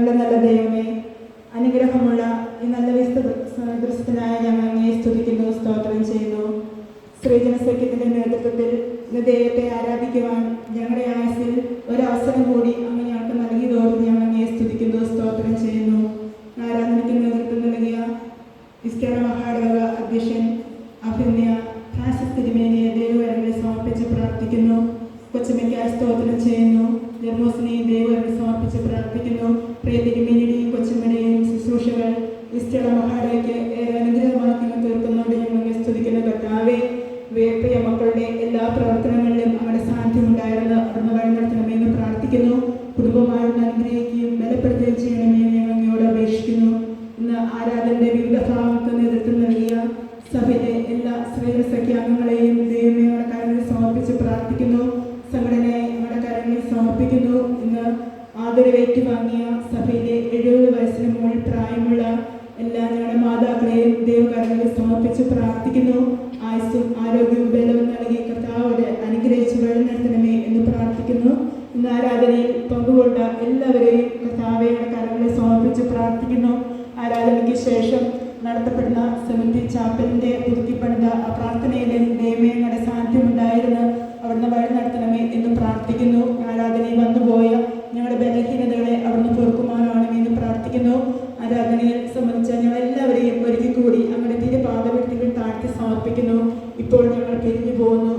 ഞങ്ങളുടെ നല്ല ദൈവമേ, അനുഗ്രഹമുള്ള ഈ നല്ല ദിവസത്തിനായ ഞങ്ങൾ അങ്ങയെ സ്തുതിക്കുന്നു, സ്തോത്രം ചെയ്യുന്നു. സ്ത്രീജനസഖ്യത്തിന്റെ നേതൃത്വത്തിൽ ഇന്ന് ദൈവത്തെ ആരാധിക്കുവാൻ ഞങ്ങളുടെ ആയുസ്സിൽ ഒരവസരം കൂടി അങ്ങ് ഞങ്ങൾക്ക് നൽകിയതോടും ഞങ്ങൾ അങ്ങയെ സ്തുതിക്കുന്നു, സ്തോത്രം ചെയ്യുന്നു. ആരാധനയ്ക്ക് നേതൃത്വം നൽകിയ ഇസ്കേണ മഹാടക അധ്യക്ഷൻ അഭിനയ ഫ്രാൻസിസ് തിരുമേനിയെ ദൈവകരങ്ങളിൽ സമർപ്പിച്ച് പ്രാർത്ഥിക്കുന്നു. കൊച്ചമ്മയ്ക്കായി സ്തോത്രം ചെയ്യുന്നു. ജർമ്മോസിനെയും ദൈവകരങ്ങളിൽ സമർപ്പിച്ച് പ്രാർത്ഥിക്കുന്നു. പ്രിയ തിരുമേനിയുടെയും കൊച്ചമ്മയുടെയും ശുശ്രൂഷകൾ ഇസ്കേണ മഹാടകയ്ക്ക് ഏറെ അനുഗ്രഹമാക്കി തീർക്കുന്നതുകൊണ്ട് ഞങ്ങൾ സ്തുതിക്കുന്ന കർത്താവേ, പ്രിയ മക്കളുടെ എല്ലാ പ്രവർത്തനങ്ങളിലും അവരുടെ സാന്നിധ്യം ഉണ്ടായിരുന്നു അവിടുന്ന് വഴി നടത്തണമെന്ന് പ്രാർത്ഥിക്കുന്നു. കുടുംബമായിട്ട് അനുഗ്രഹിക്കുകയും ബലപ്പെടുത്തുകയും ചെയ്യണമെന്ന് ഞങ്ങൾ അങ്ങയോട് അപേക്ഷിക്കുന്നു. ഇന്ന് ആരാധനയുടെ വിവിധ ഭാഗങ്ങൾക്ക് നേതൃത്വം നൽകിയ സഭയിലെ എല്ലാ സ്ത്രീജനസഖ്യാംഗങ്ങളെയും ദൈവമേ അവരുടെ കാര്യങ്ങളിൽ സമർപ്പിച്ച് പ്രാർത്ഥിക്കുന്നു. സംഘടനയെ അവരുടെ കാര്യങ്ങളിൽ സമർപ്പിക്കുന്നു. ഇന്ന് ആദരവേറ്റു വാങ്ങിയ സഭയിലെ 70 വയസ്സിന് മുകളിൽ പ്രായമുള്ള എല്ലാ ഞങ്ങളുടെ മാതാക്കളെയും ദൈവകാര്യങ്ങളിൽ സമർപ്പിച്ച് പ്രാർത്ഥിക്കുന്നു. ആയുസ്സും ആരോഗ്യവും ബലവും നൽകി കർത്താവോട് അനുഗ്രഹിച്ച് വഴി നടത്തണമേ എന്ന് പ്രാർത്ഥിക്കുന്നു. ഇന്ന് ആരാധനയിൽ പങ്കുകൊണ്ട എല്ലാവരെയും കർത്താവയുടെ കാര്യങ്ങളിൽ സമർപ്പിച്ച് പ്രാർത്ഥിക്കുന്നു. ആരാധനയ്ക്ക് ശേഷം നടത്തപ്പെടുന്ന സെമിറ്റി ചാപ്പലിന്റെ പുതുക്കിപ്പണിത പ്രാർത്ഥനയിലും ദൈവമേ ഞങ്ങളുടെ സാന്നിധ്യം ഉണ്ടായിരുന്നു അവിടുന്ന് വഴി നടത്തണമേ എന്ന് പ്രാർത്ഥിക്കുന്നു. ആരാധനയിൽ വന്നുപോയ ഞങ്ങളുടെ ബലഹീനതകളെ അവിടുന്ന് പൊറുക്കുമാറാണെന്ന് പ്രാർത്ഥിക്കുന്നു. ആരാധനയിൽ സംബന്ധിച്ച ഞങ്ങളെല്ലാവരെയും ഒരിക്കൽ കൂടി അങ്ങയുടെ തിരുപാദവൃത്തികൾ താഴ്ത്തി സമർപ്പിക്കുന്നു. ഇപ്പോൾ ഞങ്ങൾ പിരിഞ്ഞു പോകുന്നു.